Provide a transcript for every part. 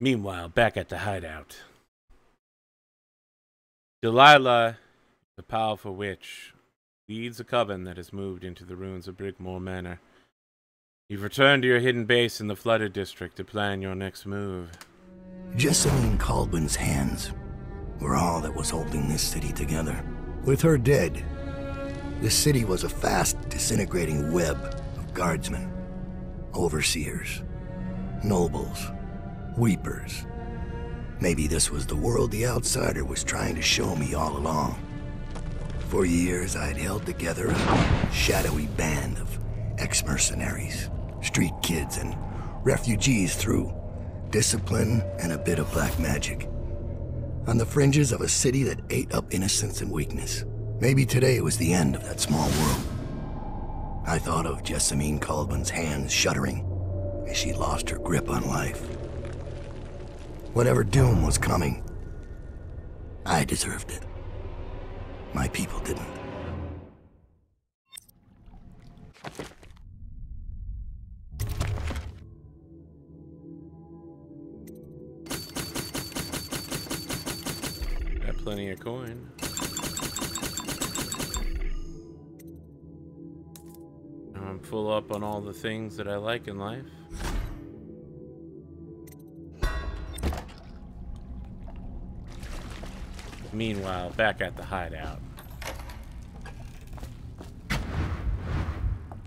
Meanwhile, back at the hideout. Delilah, the powerful witch, leads a coven that has moved into the ruins of Brigmore Manor. You've returned to your hidden base in the flooded district to plan your next move. Jessamine Colbin's hands were all that was holding this city together. With her dead, the city was a fast disintegrating web of guardsmen, overseers, nobles, weepers. Maybe this was the world the outsider was trying to show me all along. For years, I'd held together a shadowy band of ex-mercenaries, street kids, and refugees through discipline and a bit of black magic. On the fringes of a city that ate up innocence and weakness. Maybe today was the end of that small world. I thought of Jessamine Colbin's hands shuddering as she lost her grip on life. Whatever doom was coming, I deserved it. My people didn't. Got plenty of coin. I'm full up on all the things that I like in life. Meanwhile, back at the hideout.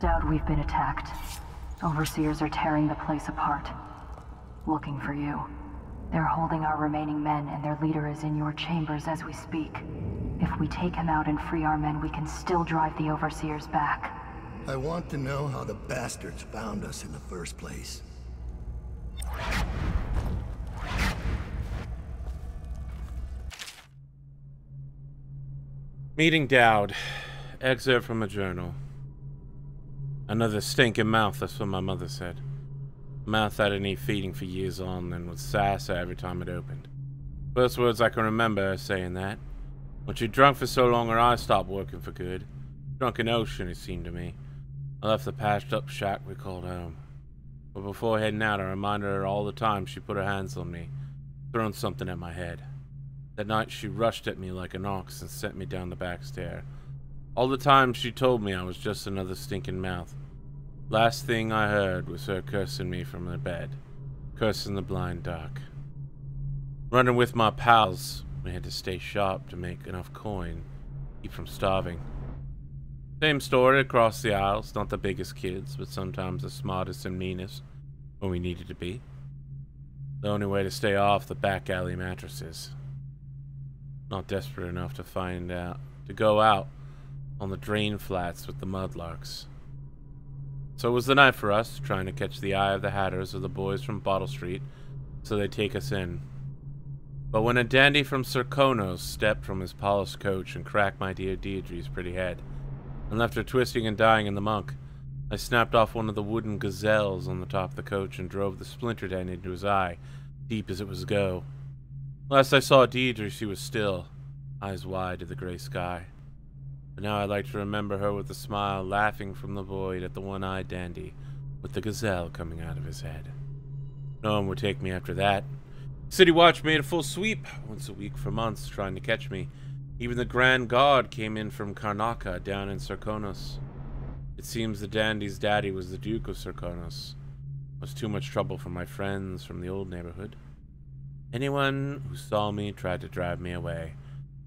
Dowd, we've been attacked. Overseers are tearing the place apart. Looking for you. They're holding our remaining men, and their leader is in your chambers as we speak. If we take him out and free our men, we can still drive the Overseers back. I want to know how the bastards found us in the first place. Meeting Dowd. Excerpt from a journal. Another stinking mouth, that's what my mother said. A mouth that didn't eat feeding for years on and would sass her every time it opened. First words I can remember her saying that. When she'd drunk for so long her eyes stopped working for good. Drunken ocean, it seemed to me. I left the patched up shack we called home. But before heading out, I reminded her all the time she put her hands on me, throwing something at my head. That night she rushed at me like an ox and sent me down the back stair. All the time she told me I was just another stinking mouth. Last thing I heard was her cursing me from the bed, cursing the blind dark. Running with my pals, we had to stay sharp to make enough coin, keep from starving. Same story across the aisles, not the biggest kids, but sometimes the smartest and meanest when we needed to be. The only way to stay off the back alley mattresses. Not desperate enough to go out on the drain flats with the mudlarks. So it was the night for us, trying to catch the eye of the hatters or the boys from Bottle Street, so they'd take us in. But when a dandy from Serkonos stepped from his polished coach and cracked my dear Deirdre's pretty head, and left her twisting and dying in the muck, I snapped off one of the wooden gazelles on the top of the coach and drove the splintered end into his eye, deep as it was go. Last I saw Deirdre, she was still, eyes wide to the gray sky. But now I like to remember her with a smile, laughing from the void at the one-eyed dandy, with the gazelle coming out of his head. No one would take me after that. City Watch made a full sweep, once a week for months, trying to catch me. Even the Grand Guard came in from Karnaca, down in Serkonos. It seems the dandy's daddy was the Duke of Serkonos. It was too much trouble for my friends from the old neighborhood. Anyone who saw me tried to drive me away.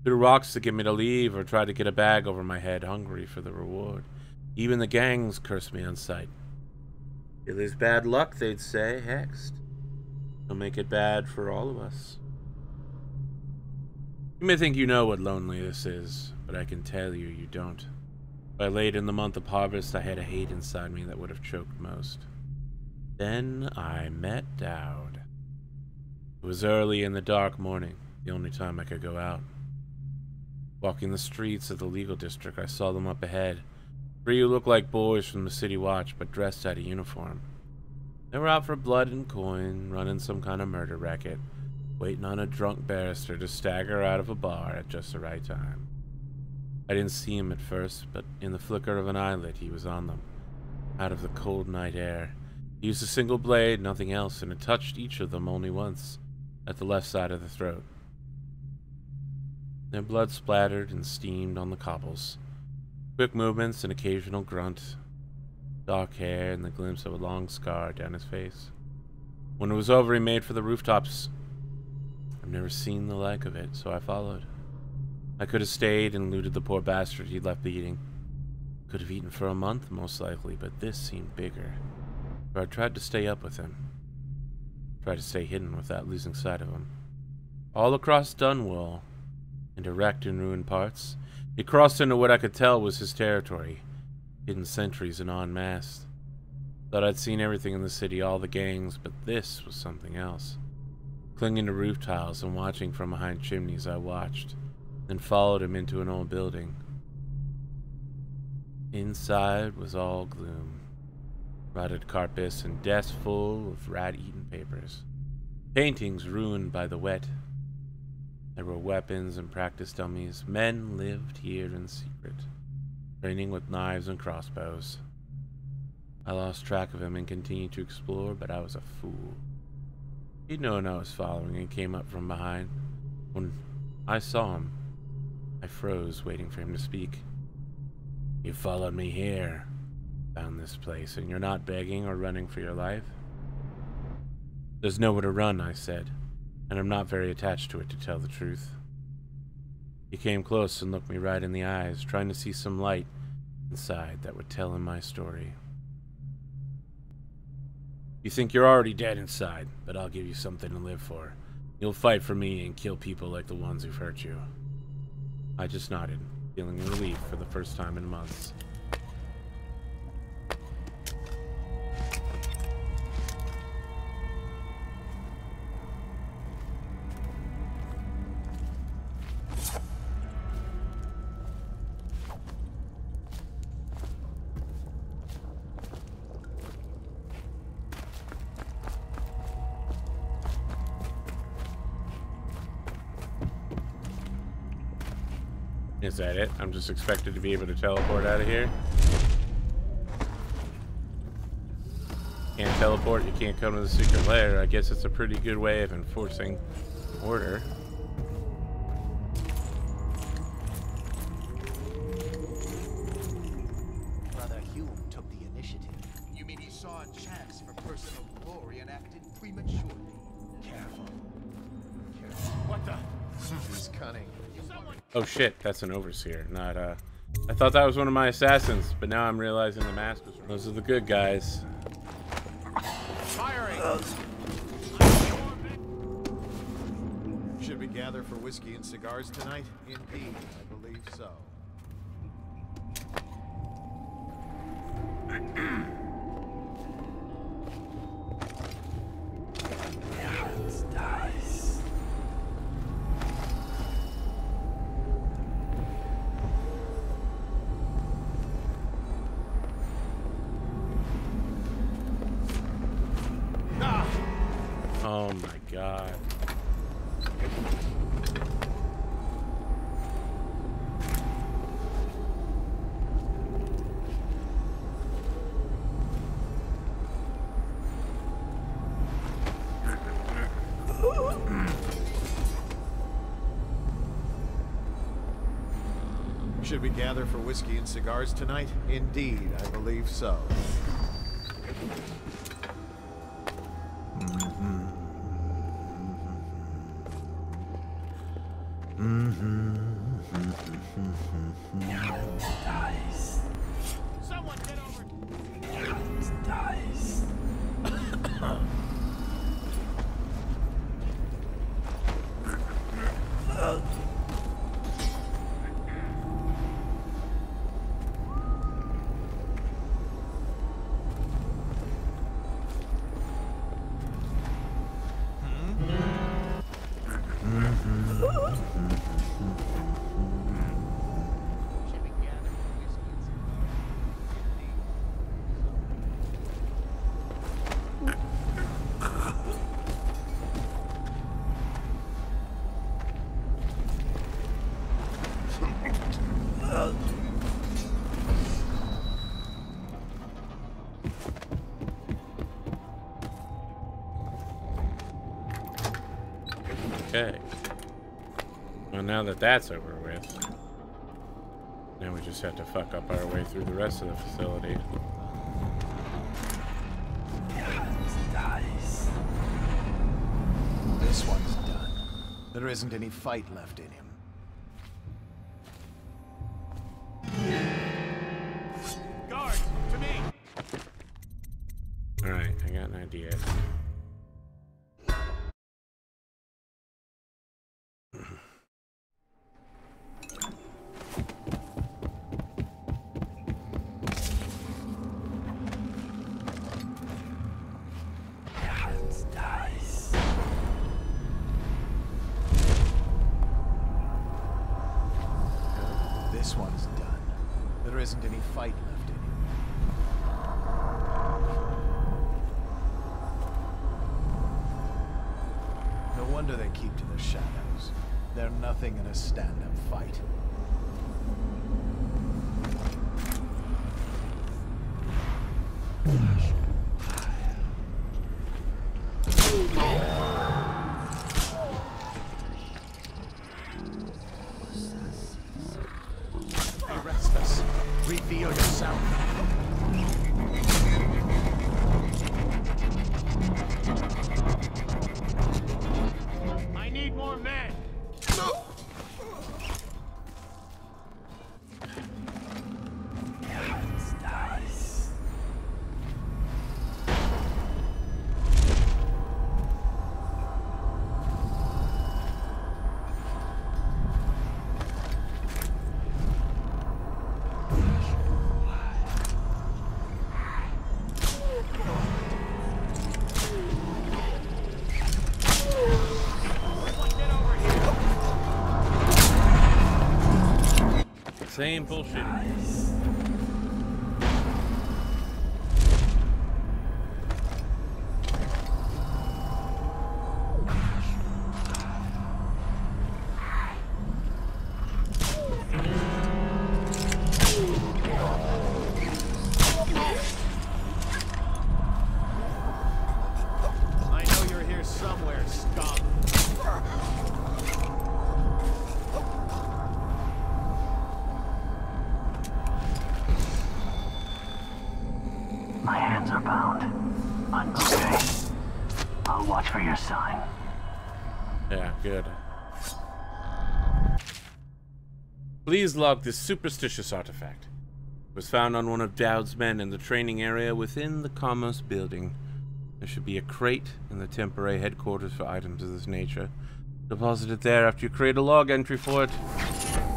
Threw rocks to get me to leave or tried to get a bag over my head, hungry for the reward. Even the gangs cursed me on sight. It is bad luck, they'd say, hexed. It'll make it bad for all of us. You may think you know what loneliness is, but I can tell you, you don't. By late in the month of harvest, I had a hate inside me that would have choked most. Then I met Dowd. It was early in the dark morning, the only time I could go out. Walking the streets of the legal district, I saw them up ahead. Three who looked like boys from the City Watch, but dressed out of uniform. They were out for blood and coin, running some kind of murder racket, waiting on a drunk barrister to stagger out of a bar at just the right time. I didn't see him at first, but in the flicker of an eyelid, he was on them, out of the cold night air. He used a single blade, nothing else, and it touched each of them only once, at the left side of the throat. Their blood splattered and steamed on the cobbles. Quick movements, an occasional grunt, dark hair, and the glimpse of a long scar down his face. When it was over, he made for the rooftops. I've never seen the like of it, so I followed. I could have stayed and looted the poor bastard he'd left bleeding. Could have eaten for a month, most likely, but this seemed bigger. So I tried to stay up with him. Tried to stay hidden without losing sight of him. All across Dunwall, and wrecked in ruined parts, he crossed into what I could tell was his territory, hidden sentries and unmasked. Thought I'd seen everything in the city, all the gangs, but this was something else. Clinging to roof tiles and watching from behind chimneys, I watched, then followed him into an old building. Inside was all gloom. Rotted carpets and desks full of rat-eaten papers. Paintings ruined by the wet. There were weapons and practice dummies. Men lived here in secret, training with knives and crossbows. I lost track of him and continued to explore, but I was a fool. He'd known I was following and came up from behind. When I saw him, I froze, waiting for him to speak. You followed me here, found this place, and you're not begging or running for your life? There's nowhere to run, I said, and I'm not very attached to it, to tell the truth. He came close and looked me right in the eyes, trying to see some light inside that would tell him my story. You think you're already dead inside, but I'll give you something to live for. You'll fight for me and kill people like the ones who've hurt you. I just nodded, feeling relief for the first time in months. Is that it? I'm just expected to be able to teleport out of here? Can't teleport, you can't come to the secret lair. I guess it's a pretty good way of enforcing order. Brother Hume took the initiative. You mean he saw a chance for personal glory and acted prematurely? Careful. What the? He's cunning. Oh shit, that's an overseer, not I thought that was one of my assassins, but now I'm realizing the mask was... Those are the good guys. Firing! Should we gather for whiskey and cigars tonight? Indeed, I believe so. Oh my god. Should we gather for whiskey and cigars tonight? Indeed, I believe so. Dice. Someone get over. Dice. Okay. Well, now that that's over with, now we just have to fuck up our way through the rest of the facility. This one's done. There isn't any fight left in him. Guards, to me! Alright, I got an idea. This one's done. There isn't any fight left in him. No wonder they keep to the shadows. They're nothing in a stand-up fight. Arrest us. Reveal yourself. I need more men. Same bullshit. I know you're here somewhere, scum. My hands are bound. I'm okay. I'll watch for your sign. Yeah, good. Please log this superstitious artifact. It was found on one of Dowd's men in the training area within the Commerce building. There should be a crate in the temporary headquarters for items of this nature. Deposit it there after you create a log entry for it.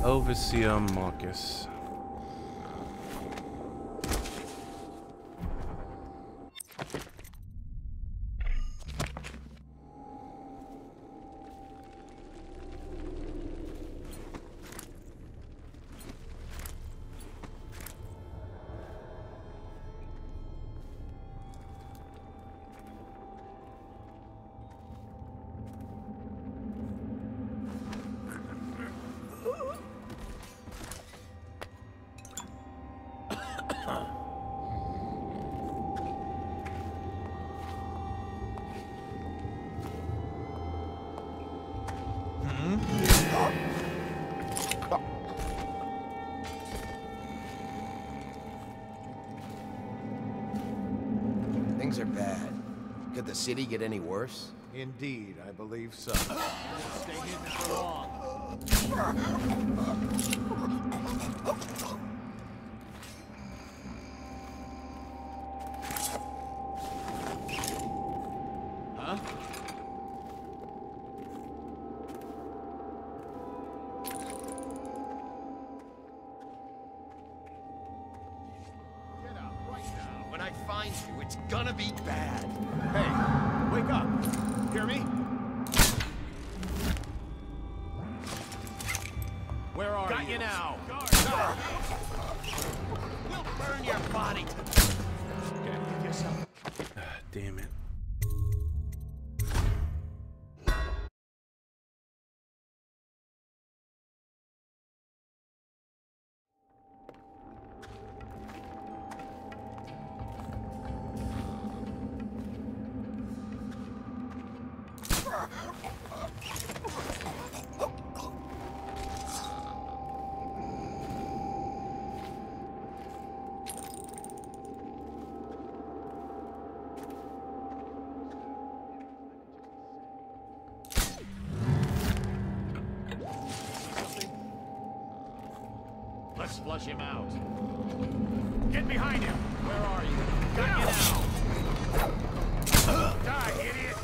Overseer Marcus. Things are bad. Could the city get any worse? Indeed, I believe so. Stay hidden for long. Huh? Get out right now. When I find you, it's gonna be bad. Hey, wake up. Hear me? Where are you? Got you now. We'll burn your body. Get yourself. Damn it. flush him out. Get behind him! Where are you? Got you now! Die, idiot!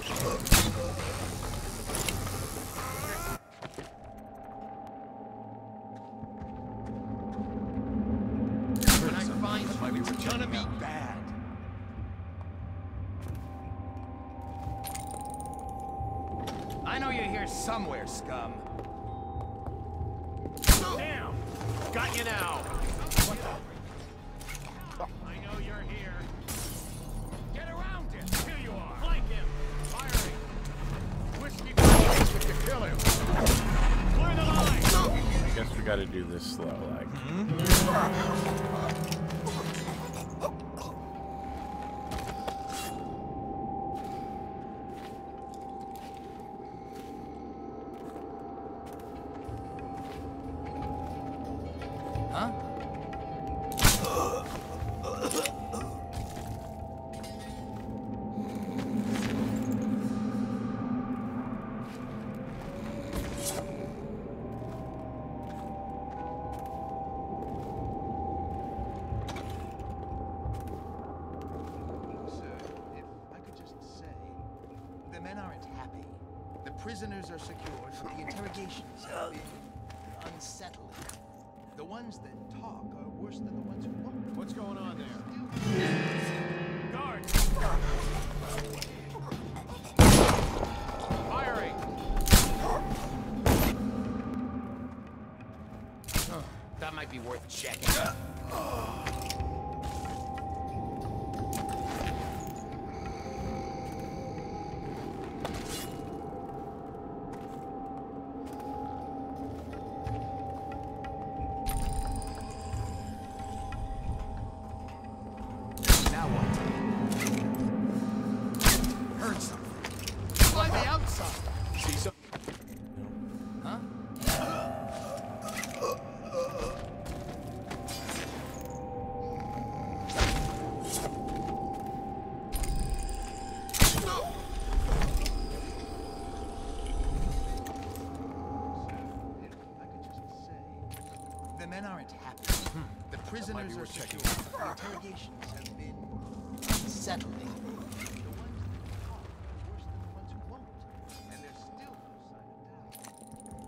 When I find you, it's gonna be bad. I know you're here somewhere, scum. Damn! Got you now! What the? I know you're here. Get around him! Here you are! Flank him! Firing! Whiskey to kill him! Clear the line! I guess we gotta do this slow, like. Huh? Prisoners are secured, but the interrogations have been unsettling. The ones that talk are worse than the ones who won't. What's going on there? Guards! Firing! Oh, that might be worth checking. Prisoners are secured. The interrogations have been unsettling. The ones that talk are worse than the ones who won't. And there's still no sign of doubt.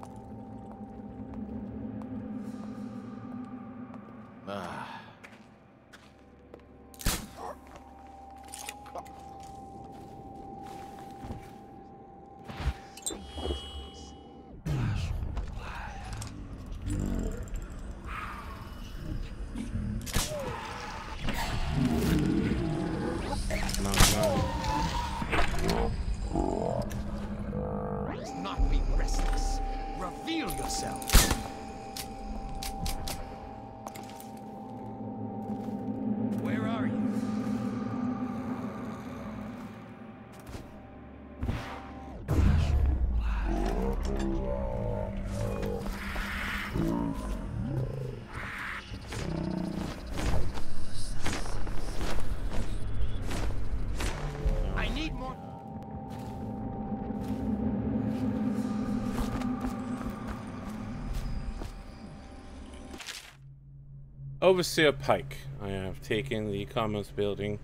Overseer Pike, I have taken the commerce building.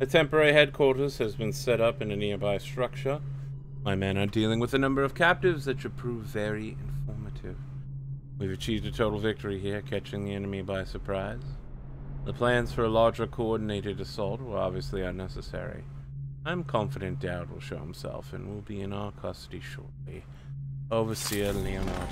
A temporary headquarters has been set up in a nearby structure. My men are dealing with a number of captives that should prove very informative. We've achieved a total victory here, catching the enemy by surprise. The plans for a larger coordinated assault were obviously unnecessary. I'm confident Dowd will show himself and will be in our custody shortly. Overseer Leonard.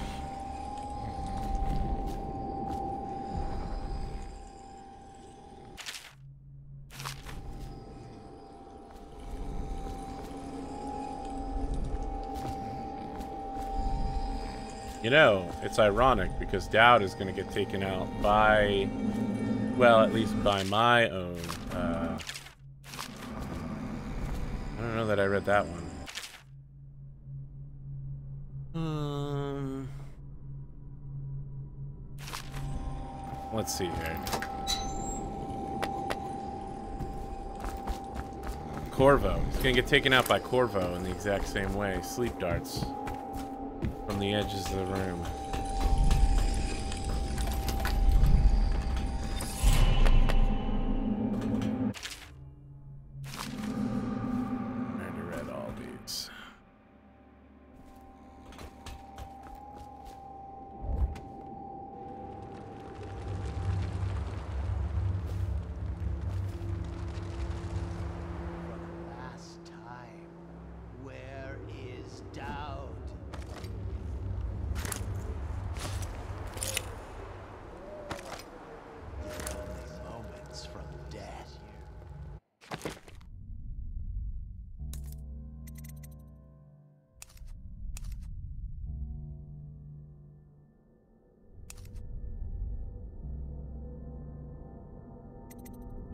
You know, it's ironic because Dowd is going to get taken out by, well, at least by my own. I don't know that I read that one. Let's see here. Corvo. He's going to get taken out by Corvo in the exact same way. Sleep darts. From the edges of the room.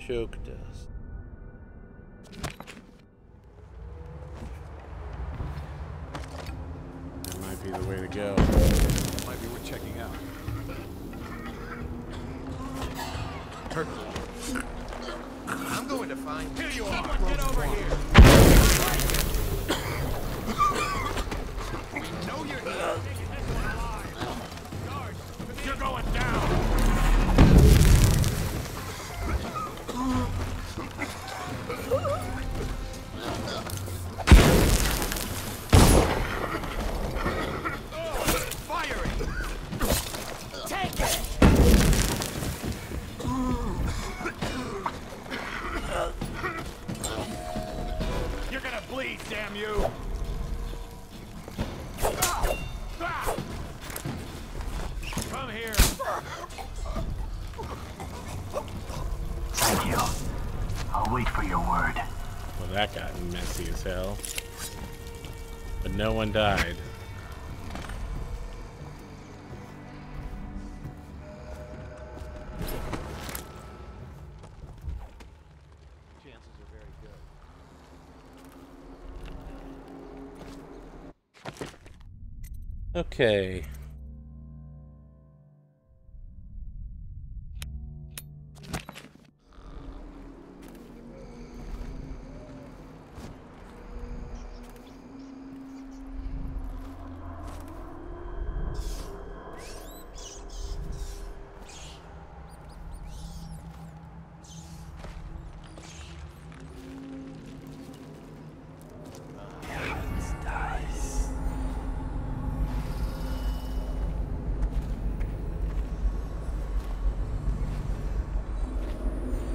choke dust. That might be the way to go. Might be worth checking out. Turtle. I'm going to find. Here you are. Get over here. We know you're here. You're going down. Firing. Take it. You're gonna bleed, damn you. Come here. Thank you. I'll wait for your word. Well, that got messy as hell. But no one died. Chances are very good. Okay.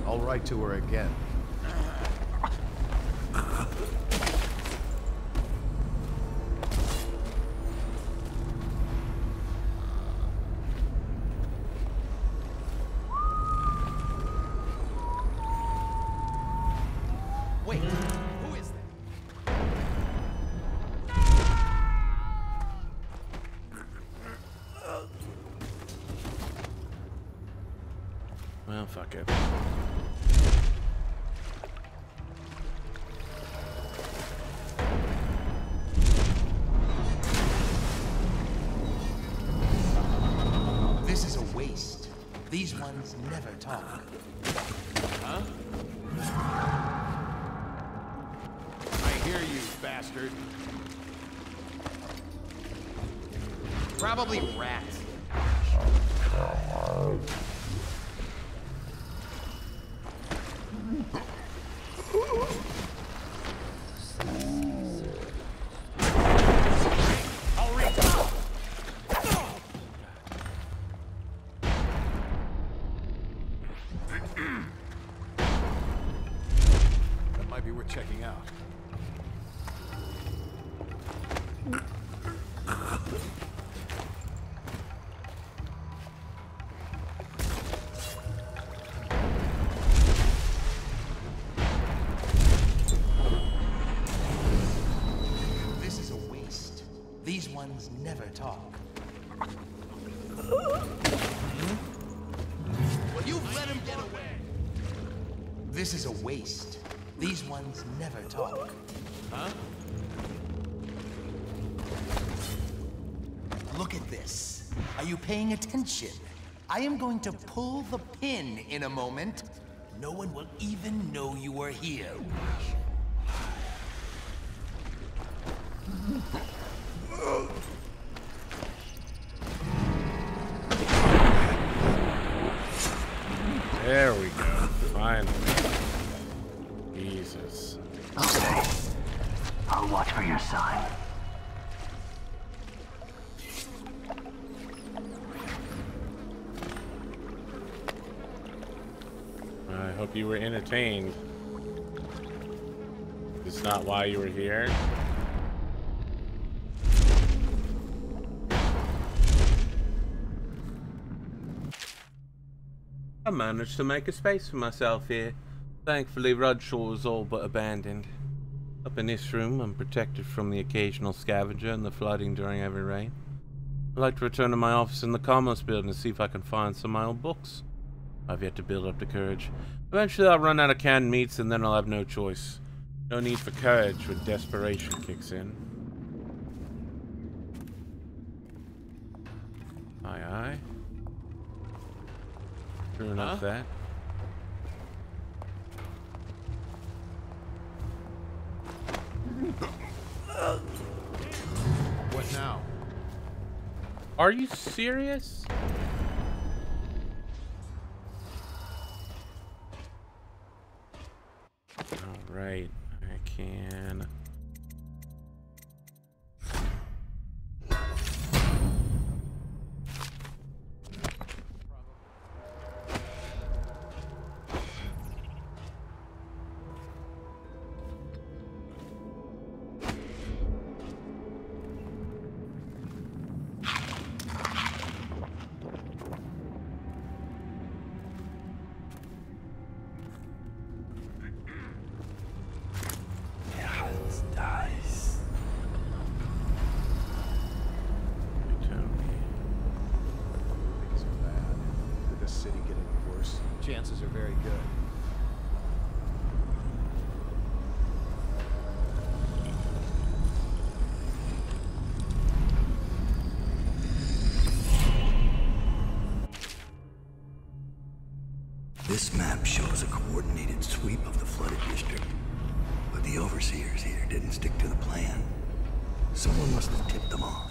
I'll write to her again. Wait, who is that? Well, fuck it. This is a waste. These ones never talk. Huh? I hear you, bastard. Probably rats. I'll reach. That might be worth checking out. This is a waste. These ones never talk. Well, you've let him get away. This is a waste. These ones never talk. Huh? Look at this. Are you paying attention? I am going to pull the pin in a moment. No one will even know you are here. There we go. Finally. Jesus. Okay. I'll watch for your sign. I hope you were entertained. It's not why you were here. I managed to make a space for myself here. Thankfully, Rudshaw was all but abandoned. Up in this room, I'm protected from the occasional scavenger and the flooding during heavy rain. I'd like to return to my office in the Commerce building to see if I can find some of my old books. I've yet to build up the courage. Eventually I'll run out of canned meats and then I'll have no choice. No need for courage when desperation kicks in. Aye, aye. True enough that. What now? Are you serious? Alright, I can... Chances are very good. This map shows a coordinated sweep of the flooded district. But the overseers here didn't stick to the plan. Someone must have tipped them off.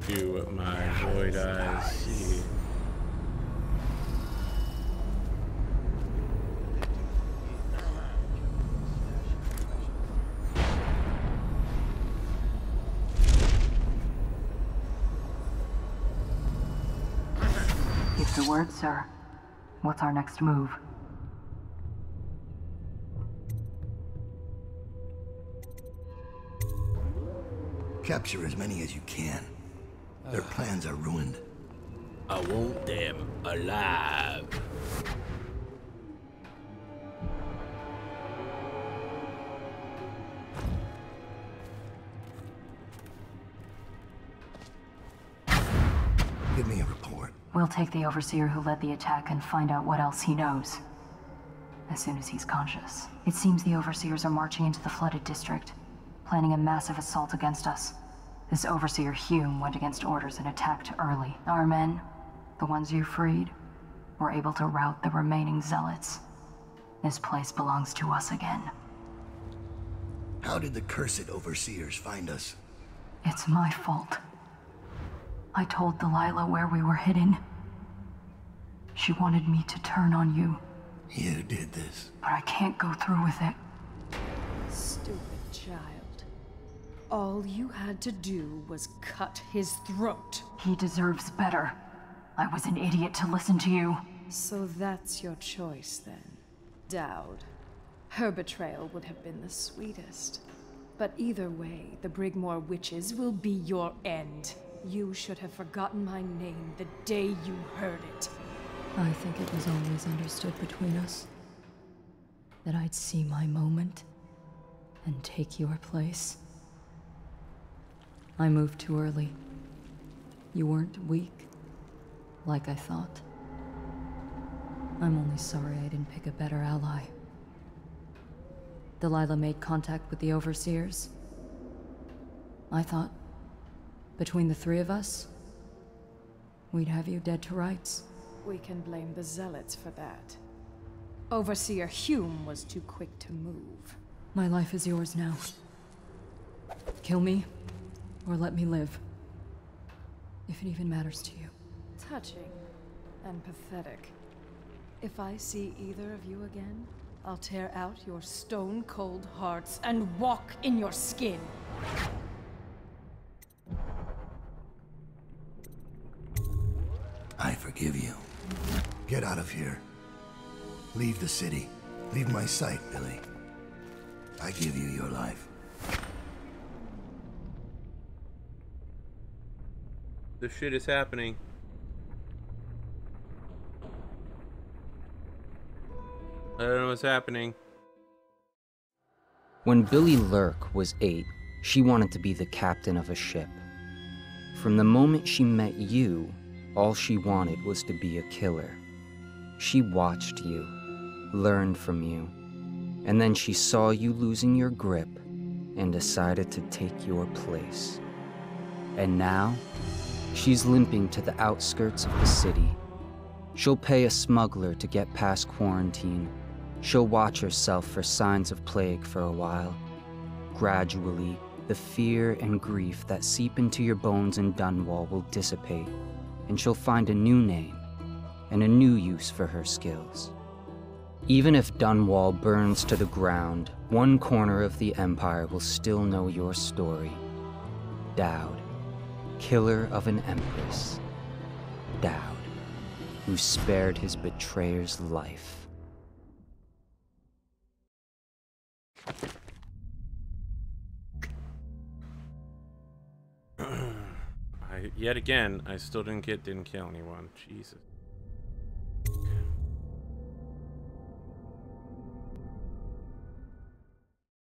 Do what my void eyes see. Give the word, sir. What's our next move? Capture as many as you can. Their plans are ruined. I want them alive. Give me a report. We'll take the overseer who led the attack and find out what else he knows. As soon as he's conscious. It seems the overseers are marching into the flooded district, planning a massive assault against us. This overseer Hume went against orders and attacked early. Our men, the ones you freed, were able to rout the remaining zealots. This place belongs to us again. How did the cursed overseers find us? It's my fault. I told Delilah where we were hidden. She wanted me to turn on you. You did this. But I can't go through with it. Stupid child. All you had to do was cut his throat. He deserves better. I was an idiot to listen to you. So that's your choice then, Dowd. Her betrayal would have been the sweetest. But either way, the Brigmore witches will be your end. You should have forgotten my name the day you heard it. I think it was always understood between us that I'd see my moment and take your place. I moved too early. You weren't weak, like I thought. I'm only sorry I didn't pick a better ally. Delilah made contact with the overseers. I thought, between the three of us, we'd have you dead to rights. We can blame the zealots for that. Overseer Hume was too quick to move. My life is yours now. Kill me, or let me live. If it even matters to you. Touching and pathetic. If I see either of you again, I'll tear out your stone-cold hearts and walk in your skin. I forgive you. Get out of here. Leave the city. Leave my sight, Billy. I give you your life. This shit is happening. I don't know what's happening. When Billy Lurk was 8, she wanted to be the captain of a ship. From the moment she met you, all she wanted was to be a killer. She watched you, learned from you, and then she saw you losing your grip and decided to take your place. And now, she's limping to the outskirts of the city. She'll pay a smuggler to get past quarantine. She'll watch herself for signs of plague for a while. Gradually, the fear and grief that seep into your bones in Dunwall will dissipate, and she'll find a new name and a new use for her skills. Even if Dunwall burns to the ground, one corner of the Empire will still know your story. Dowd, killer of an empress. Dowd, who spared his betrayer's life. Yet again, I still didn't kill anyone. Jesus.